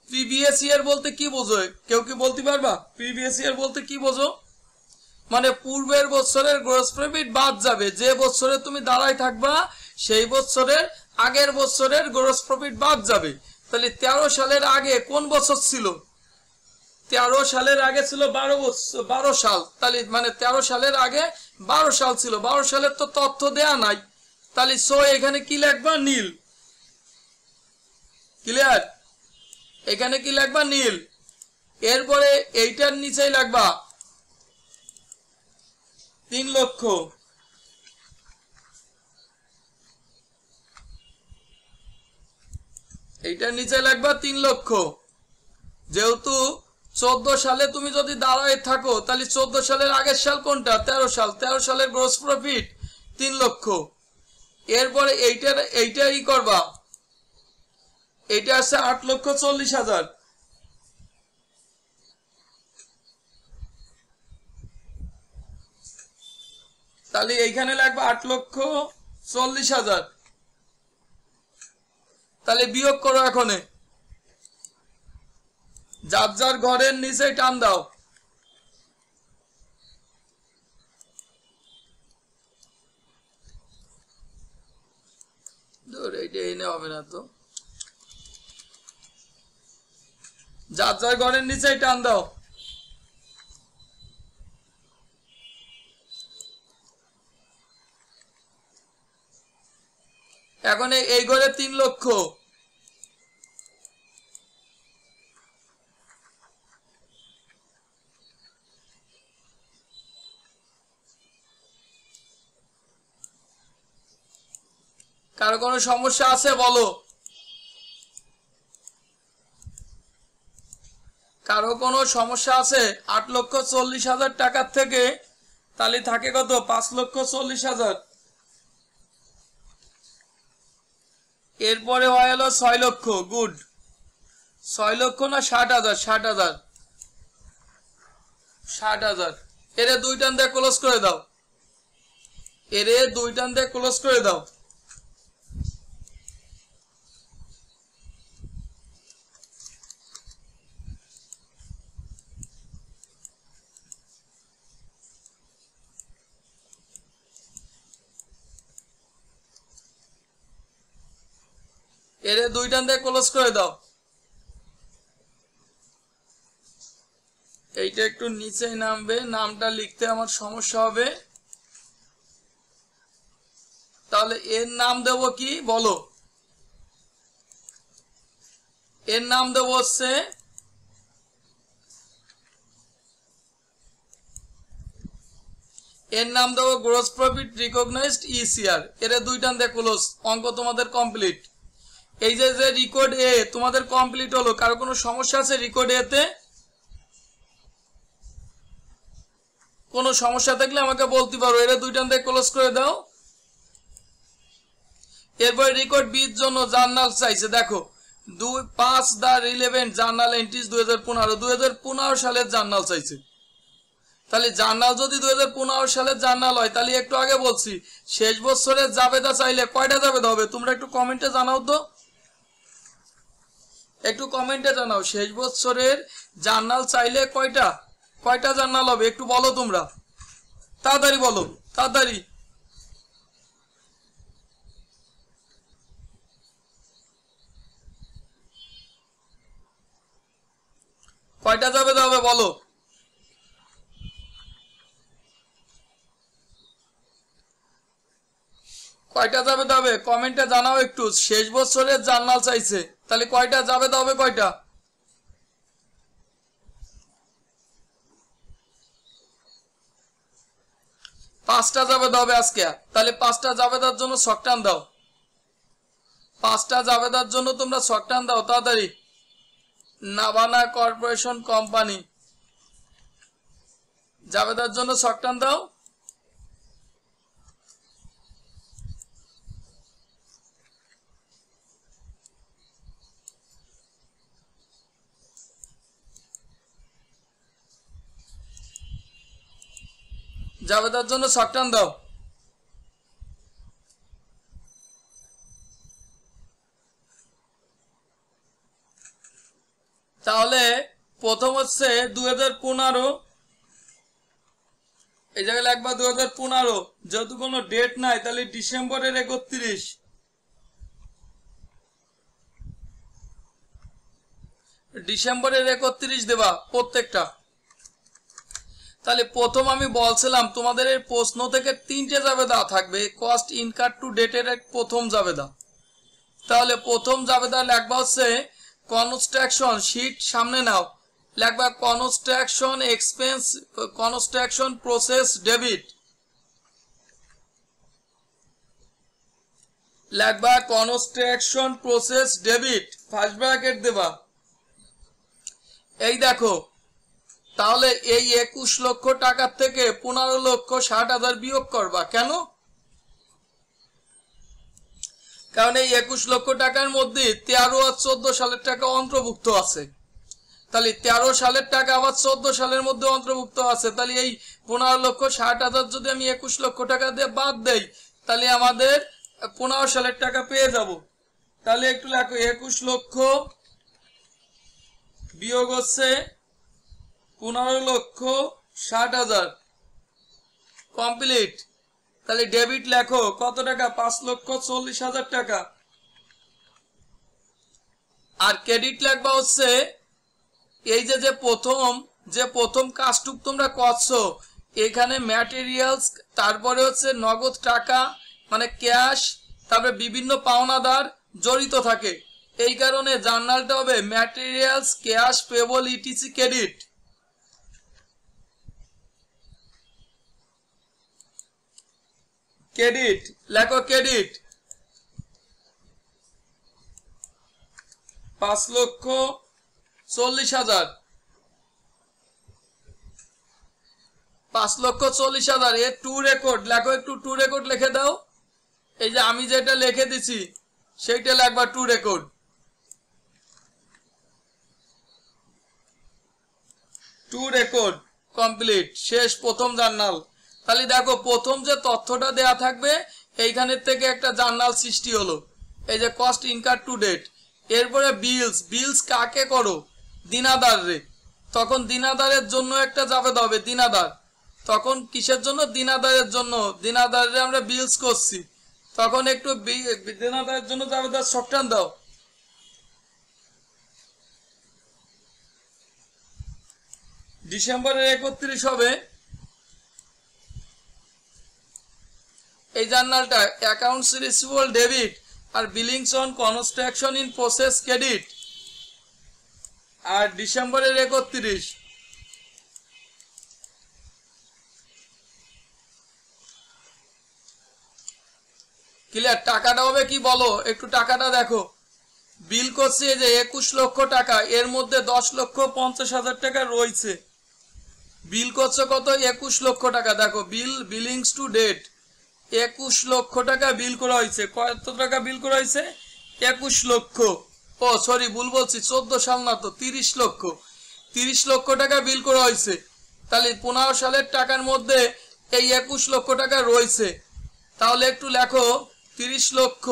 Previous year বলতে কি বোঝো? কেউ কি বলতে পারবা প্রিভিয়াস ইয়ার বলতে কি বোঝো? মানে পূর্বের বছরের গ্রস প্রফিট বাদ যাবে। যে বছরে তুমি দাঁড়ায় থাকবা সেই বছরের আগের বছরের গ্রস প্রফিট বাদ যাবে। তাহলে 13 সালের আগে কোন বছর ছিল? 13 সালের আগে ছিল 12 সাল। তাহলে মানে 13 সালের আগে 12 সাল ছিল। 12 সালের তো তথ্য দেয়া নাই। তাহলে সো এখানে কি লিখবা? নীল। ক্লিয়ার? এখানে কি লিখবা? নীল। এরপরে এইটার নিচেই লাগবা 3 লক্ষ, এইটার নিচে লাগবা 3 লক্ষ। যেহেতু 14 সালে তুমি যদি দাঁড়ায় থাকো তাহলে 14 সালের আগের সাল কোনটা? 13 সাল। 13 সালের গ্রস প্রফিট 3 লক্ষ। এরপরে এইটাই করবা, এইটা আছে 8,40,000। তাহলে এইখানে লাগবে 8,40,000। তাহলে বিয়োগ করো এখন, যার যার ঘরের নিচে টান দাও। এইটা এনে হবে না তো, যার যার ঘরের নিচে টান দাও। এখন এই ঘরে 3 লক্ষ, কারো কোনো সমস্যা আছে বলো? কারো কোনো সমস্যা আছে? 8,40,000 টাকার থেকে তাহলে থাকে কত? 5,40,000। এরপরে হয়ে গেল 6 লক্ষ। গুড। 6 লক্ষ না 60,000? 60,000। 60,000। এরে 2 টান দিয়ে ক্লোজ করে দাও, এরে 2 টান দিয়ে ক্লোজ করে দাও। এরে 2 টান দিয়ে ক্লোজ করে দাও। এইটা একটু নিচে নামবে, নামটা লিখতে আমার সমস্যা হবে। তাহলে এর নাম দেব কি বলো? এর নাম দেব হচ্ছে গ্রস প্রফিট রিকগনাইজড ইসিআর। এর 2 টান দিয়ে ক্লোজ। অঙ্ক তোমাদের কমপ্লিট। এই যে রেকর্ড এ তোমাদের কমপ্লিট হলো। কারো কোনো সমস্যা আছে রেকর্ড এ তে? কোনো সমস্যা থাকলে আমাকে বলতে পারো। এর 2 টান দিয়ে ক্লোজ করে দাও। এরপর রেকর্ড বির জন্য জার্নাল চাইছে। দেখো 5 দা রিলেভেন্ট জার্নাল এন্ট্রিজ 2015 সালের জার্নাল চাইছে। তাহলে জার্নাল যদি 2015 সালের জার্নাল হয় তাহলে একটু আগে বলছি শেষ বছরের জাবেদা চাইলে কয়টা জাবেদা হবে? তোমরা একটু কমেন্টে জানাও তো, একটু কমেন্টে জানাও শেষ বছরের জার্নাল চাইলে কয়টা জার্নাল হবে একটু বলো তোমরা, তাড়াতাড়ি বলো, তাড়াতাড়ি। কয়টা জাবেদা হবে বলো? কয়টা জাবেদা হবে কমেন্টে জানাও একটু। শেষ বছরের জার্নাল চাইছে, তাহলে কয়টা জাবেদা হবে? কয়টা? 5টা জাবেদা হবে আজকে। তাহলে 5টা জাবেদার জন্য ছকটান দাও। 5টা জাবেদার জন্য তোমরা ছকটান দাও তাড়াতাড়ি। নাভানা কর্পোরেশন কোম্পানি জাবেদার জন্য ছকটান দাও। জাবেদার জন্য ছকটান দাও। তাহলে প্রথম হচ্ছে 2015, এই জায়গায় লাগবা 2015। যেহেতু কোনো ডেট নাই তাহলে ডিসেম্বরের 31। ডিসেম্বরের 31 দেবা প্রত্যেকটা। তাহলে প্রথম আমি বলছিলাম তোমাদের এই প্রশ্ন থেকে 3টে জাবেদা থাকবে। কস্ট ইনকার টু ডেটের প্রথম জাবেদা। তাহলে প্রথম জাবেদা লাগবা হচ্ছে কনস্ট্রাকশন শীট সামনে নাও। লাগবা construction expense, construction process debit, লাগবা construction process debit, first bracket দেবা। এই দেখো, তাহলে এই 21 লক্ষ টাকার থেকে 15,60,000 বিয়োগ করবা। কেন? কারণ এই 21 লক্ষ টাকার মধ্যে 13 আর 14 সালের টাকা অন্তর্ভুক্ত আছে। তাহলে 13 সালের টাকা আবার 14 সালের মধ্যে অন্তর্ভুক্ত আছে। তাহলে এই 15,60,000 যদি আমি 21 লক্ষ টাকা দিয়ে বাদ দেই, তাহলে আমাদের 15 সালের টাকা পেয়ে যাব। তাহলে একটু লেখো, 21 লক্ষ বিয়োগ হচ্ছে 15,60,000, কমপ্লিট। তাহলে ডেবিট লেখো কত টাকা? 5,40,000 টাকা। আর ক্রেডিট লেখবা হচ্ছে এই যে প্রথম কাজটুক তোমরা করছো, এখানে ম্যাটেরিয়ালস, তারপরে হচ্ছে নগদ টাকা মানে ক্যাশ, তারপরে বিভিন্ন পাওনাদার জড়িত থাকে। এই কারণে জার্নালটা হবে materials, cash, payable, etc, credit. Credit লেখো, ক্রেডিট 5,40,000, 5,40,000 এর টু রেকর্ড লেখো। একটু টু রেকর্ড লিখে দাও। এই যে আমি যেটা লিখে দিছি সেইটা লিখবা two record. Two record complete, শেষ প্রথম জার্নাল। তাহলে দেখো, প্রথম যে তথ্যটা দেয়া থাকবে এইখানের থেকে একটা জার্নাল সৃষ্টি হলো। এই যে কস্ট ইনকার টু ডেট। এরপরে বিলস, বিলস কাকে করো? দিনাদার রে। তখন দিনাদারের জন্য একটা যাবে হবে, দিনাদার। তখন কিসের জন্য? দিনাদারের জন্য। দিনাদারে আমরা বিলস করছি, তখন একটু দিনাদারের জন্য যাবে তার শর্টটান দাও। ডিসেম্বরের 31 হবে এই জার্নালটা। অ্যাকাউন্টস রিসিভেবল ডেবিট আর billings on construction in process credit. আর ডিসেম্বরের 31 ক্লিয়ার। টাকাটা হবে কি বলো? একটু টাকাটা দেখো। বিল করছে যে 21 লক্ষ টাকা, এর মধ্যে 10,50,000 টাকা রয়েছে। বিল করছে কত? 21 লক্ষ টাকা। দেখো, বিলিংস টু ডেট 21 লক্ষ টাকা বিল করা হয়েছে। কত টাকা বিল করা হয়েছে? 21 লক্ষ। ও সরি, ভুল বলছি, 14 সাল না তো, 30 লক্ষ। 30 লক্ষ টাকা বিল করা হয়েছে। তাহলে 15 সালের টাকার মধ্যে এই 21 লক্ষ টাকা রয়েছে। তাহলে একটু লেখো 30 লক্ষ,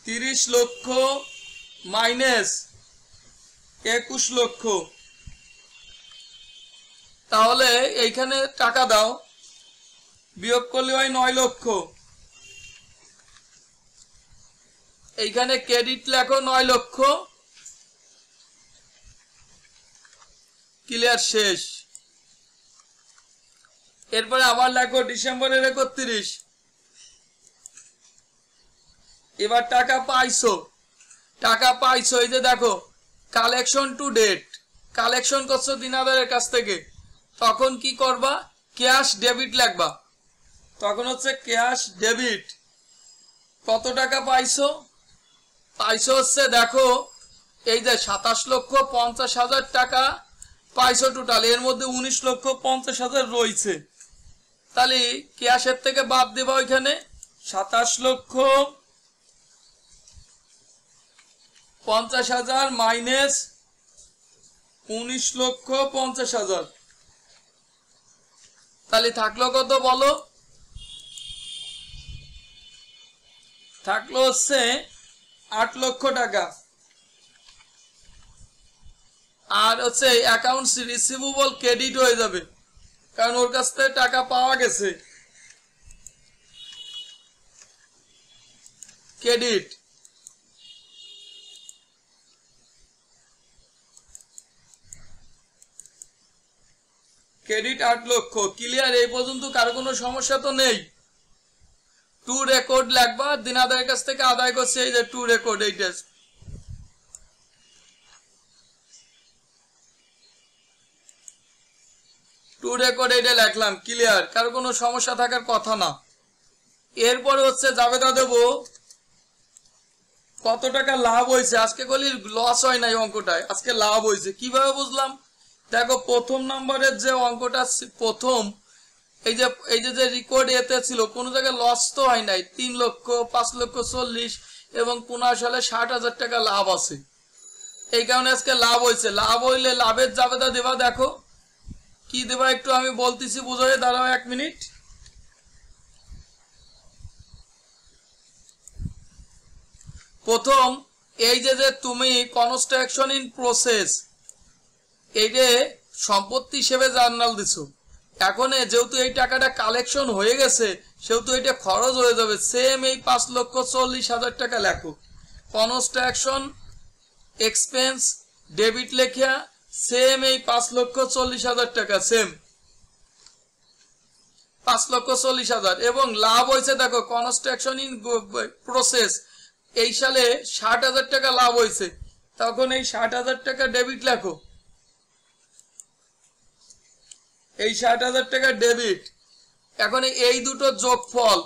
30 লক্ষ মাইনাস 21 লক্ষ। তাহলে এইখানে টাকা দাও, বিয়োগ করলে হয় 9 লক্ষ। এইখানে ক্রেডিট লেখো 9 লক্ষ। ক্লিয়ার, শেষ। এরপরে আবার লেখো ডিসেম্বরের 31। এবার টাকা পাইছো, টাকা পাইছো। এই যে দেখো, কালেকশন টু ডেট, কালেকশন করছো দিনাদারের কাছ থেকে। তখন কি করবা? ক্যাশ ডেবিট লাগবা। তখন হচ্ছে ক্যাশ ডেবিট। কত টাকা পাইছো? পাইছো হচ্ছে দেখো, এই যে 27,50,000 টাকা পাইছো টোটাল। এর মধ্যে 19,50,000 রয়েছে। তাহলে ক্যাশের থেকে বাদ দেবা ওইখানে 27,50,000 মাইনাস 19,50,000। তাহলে থাকলো কত বলো? থাকলো হচ্ছে 8 লক্ষ টাকা। আর হচ্ছে অ্যাকাউন্টস রিসিভেবল ক্রেডিট হয়ে যাবে, কারণ ওর কাছ থেকে টাকা পাওয়া গেছে। ক্রেডিট ক্রেডিট 8 লক্ষ। ক্লিয়ার? এই পর্যন্ত কারো কোনো সমস্যা তো নেই? টু রেকর্ড লাগবা, দিনাদারের কাছ থেকে আদায় করছে। এই যে টু রেকর্ড, এইটা টু রেকর্ড এটা লিখলাম, ক্লিয়ার, কারো কোনো সমস্যা থাকার কথা না। এরপরে হচ্ছে জাবেদা দেব কত টাকা লাভ হয়েছে। আজকে বলি লস হয় নাই অঙ্কটায়, আজকে লাভ হয়েছে। কিভাবে বুঝলাম? দেখো প্রথম নম্বরের যে অঙ্কটা প্রথম এই যে রেকর্ড এতে ছিল কোনো জায়গায় লস তো হয় নাই, 3,05,40,000 এবং 15 সালে 60,000 টাকা লাভ আছে। এই কারণে আজকে লাভ হয়েছে। লাভ হইলে লাভের জাবেদা দেবা। দেখো কি দেবা একটু আমি বলতেছি, বুঝাই, দাঁড়াও 1 মিনিট। প্রথম এই যে তুমি কনস্ট্রাকশন ইন প্রসেস এই যে সম্পত্তি হিসেবে জার্নাল দিছো, এখন যেহেতু এই টাকাটা কালেকশন হয়ে গেছে সেহেতু এটা খরচ হয়ে যাবে। সেম এই 5,40,000 টাকা লেখো, কনস্ট্রাকশন এক্সপেন্স ডেবিট লেখা সেম এই 5,40,000 টাকা, সেম 5,40,000 এবং লাভ হয়েছে দেখো কনস্ট্রাকশন ইন প্রসেস এই সালে 60,000 টাকা লাভ হয়েছে, তখন এই 60,000 টাকা ডেবিট লেখো, এই 60,000 টাকা ডেবিট। এখন এই দুটো যোগফল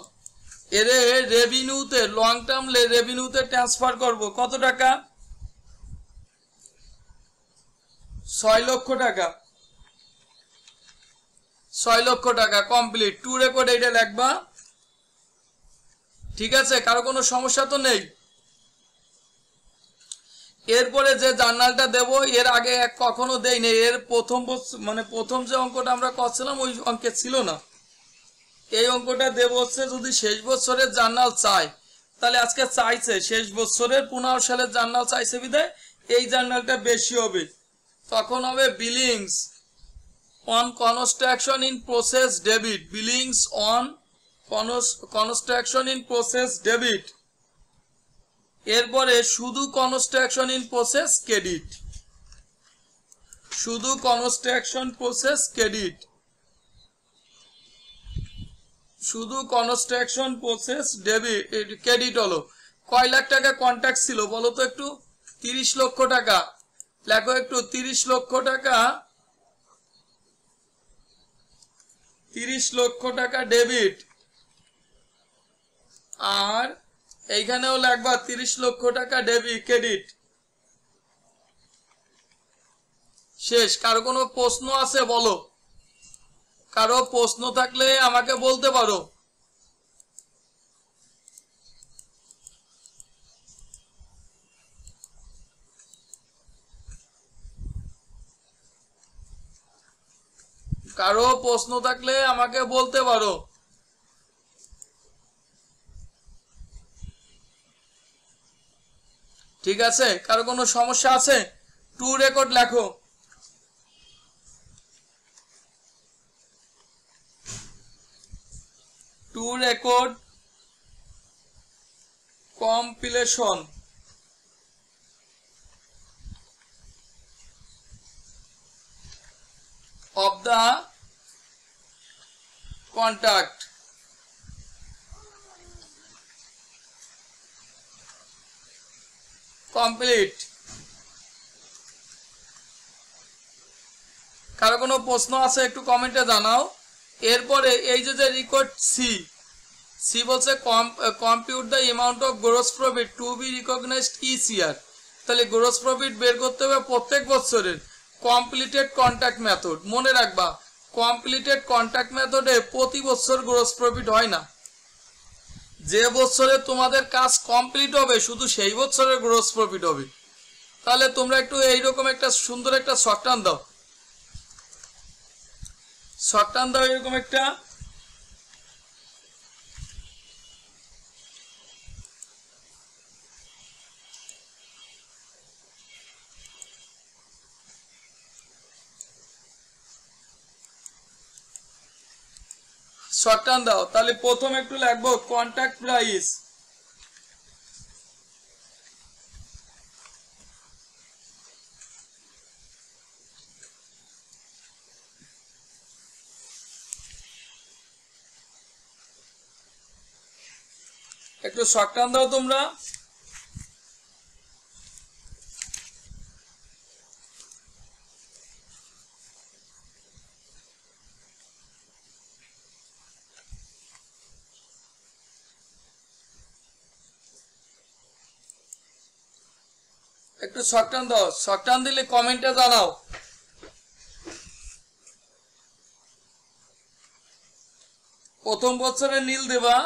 এর রেভিনিউতে লং টার্ম রেভিনিউতে ট্রান্সফার করব। কত টাকা? 6 লক্ষ টাকা, 6 লক্ষ টাকা কমপ্লিট। টু রেকর্ড এইটা লিখবা, ঠিক আছে, কারো কোনো সমস্যা তো নেই। এরপরে যে জার্নালটা দেব এর আগে কখনো দেই নেই, এর প্রথম মানে প্রথম যে অঙ্কটা আমরা করছিলাম ওই অঙ্কে ছিল না। এই অঙ্কটা দেব হচ্ছে যদি শেষ বছরের জার্নাল চাই, তাহলে আজকে চাইছে শেষ বছরের 15 সালের জার্নাল চাইছে বিধায় এই জার্নালটা বেশি হবে। তখন হবে billings on construction in process debit, billings on construction in process debit. এরপরে শুধু কনস্ট্রাকশন ইন প্রসেস ক্রেডিট, শুধু কনস্ট্রাকশন প্রসেস ক্রেডিট, শুধু কনস্ট্রাকশন প্রসেস ডেবিট ক্রেডিট হলো। কয় লাখ টাকা কন্ট্রাক্ট ছিল বলো তো একটু? 30 লক্ষ টাকা লেখো একটু, 30 লক্ষ টাকা, 30 লক্ষ টাকা ডেবিট। আর এইখানেও লাগবা 30 লক্ষ টাকা ডেবিট ক্রেডিট। শেষ। কারো কোনো প্রশ্ন আছে বলো? কারো প্রশ্ন থাকলে আমাকে বলতে পারো। কারো প্রশ্ন থাকলে আমাকে বলতে পারো। ঠিক আছে, কারো কোনো সমস্যা আছে? টু রেকর্ড লেখো, two record compilation of the contact complete। কারো কোনো প্রশ্ন আছে একটু কমেন্টে জানাও। এরপরে এই যে রেকর্ড সি, সি বলছে compute the amount of gross profit to be recognised each year. তাহলে গ্রোস প্রফিট বের করতে হবে প্রত্যেক বছরের। কমপ্লিটেড কন্ট্যাক্ট মেথড মনে রাখবা, কমপ্লিটেড কন্ট্যাক্ট মেথডে প্রতি বছর গ্রোস প্রফিট হয় না। যে বছরে তোমাদের কাজ কমপ্লিট হবে শুধু সেই বছরের গ্রোস প্রফিট হবে। তাহলে তোমরা একটু এইরকম একটা সুন্দর একটা শর্টটান দাও, শর্টটান দাও এরকম একটা। শর্টটান দাও। তাহলে প্রথম একটু লিখবো কন্ট্রাক্ট প্রাইস, একটু শর্টটান দাও তোমরা। একটু শর্টটান দাও, শর্টটান দিলে কমেন্টে জানাও। প্রথম বছরে নীল দেবা,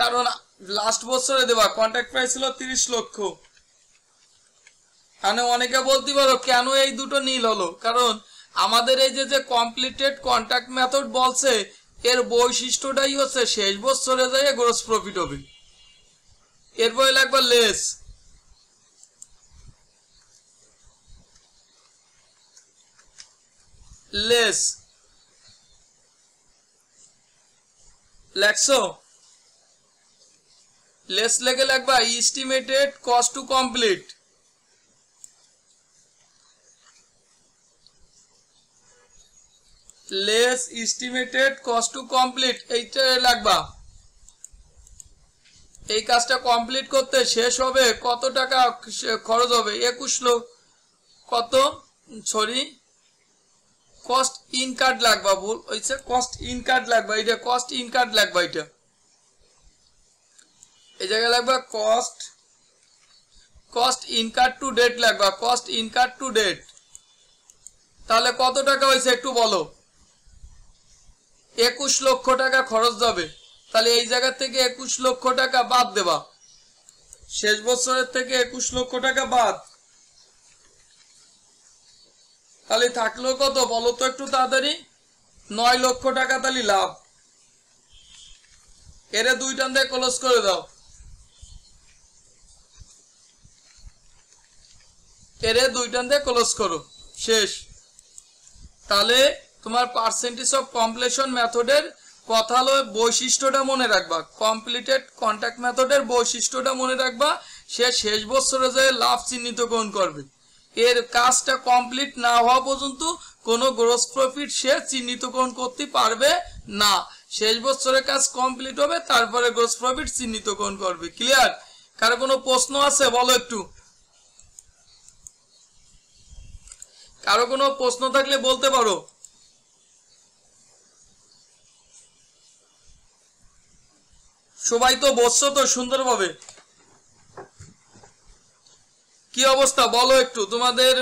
কারণ লাস্ট বছরে দেবা কন্ট্রাক্ট প্রাইস ছিল 30 লক্ষ। মানে অনেকে বলতে পারো কেন এই দুটো নীল হলো, কারণ আমাদের এই যে কমপ্লিটেড কন্ট্রাক্ট মেথড বলছে এর বৈশিষ্ট্যটাই হচ্ছে শেষ বছরে যায় গ্রস প্রফিট হবে। এরপরে লাগবে লেস, লেস লেখছো, লেস লেগে লাগবা estimated cost to complete, less estimated cost to complete এইটা লাগবা। এই কাজটা কমপ্লিট করতে শেষ হবে কত টাকা খরচ হবে? 21 লক্ষ কত, সরি কস্ট ইনকার্ড লাগবা, ভুল হয়েছে, কস্ট ইনকার্ড লাগবা, এটা কস্ট ইনকার্ড লাগবা, এটা এই জায়গায় লাগবা কস্ট ইনকার্ড টু ডেট লাগবা, কস্ট ইনকার্ড টু ডেট। তাহলে কত টাকা হয়েছে একটু বলো? 21 লক্ষ টাকা খরচ যাবে। তাহলে এই জায়গা থেকে 21 লক্ষ টাকা বাদ দেবা, শেষ বছরের থেকে 21 লক্ষ টাকা বাদ, তাহলে থাকলো কত বলো তো একটু তাড়াতাড়ি? 9 লক্ষ টাকা তাহলে লাভ। এরে 2 টান দিয়ে ক্লোজ করে দাও, এরে 2 টান দিয়ে ক্লোজ করো, শেষ। তাহলে তোমার পার্সেন্টেজ অফ কমপ্লিশন মেথডের কথা হলো বৈশিষ্ট্যটা মনে রাখবা, কমপ্লিটেড কন্ট্রাক্ট মেথডের বৈশিষ্ট্যটা মনে রাখবা। সে শেষ বছরে যে লাভ চিহ্নিতকরণ করবে, এর কাজটা কমপ্লিট না হওয়া পর্যন্ত কোনো গ্রস প্রফিট সে চিহ্নিতকরণ করতে পারবে না। শেষ বছরে কাজ কমপ্লিট হবে, তারপরে গ্রস প্রফিট চিহ্নিতকরণ করবে। ক্লিয়ার? কারো কোনো প্রশ্ন আছে বলো একটু, কারো কোনো প্রশ্ন থাকলে বলতে পারো। সবাই তো বসছো তো সুন্দরভাবে? কি অবস্থা বলো একটু, তোমাদের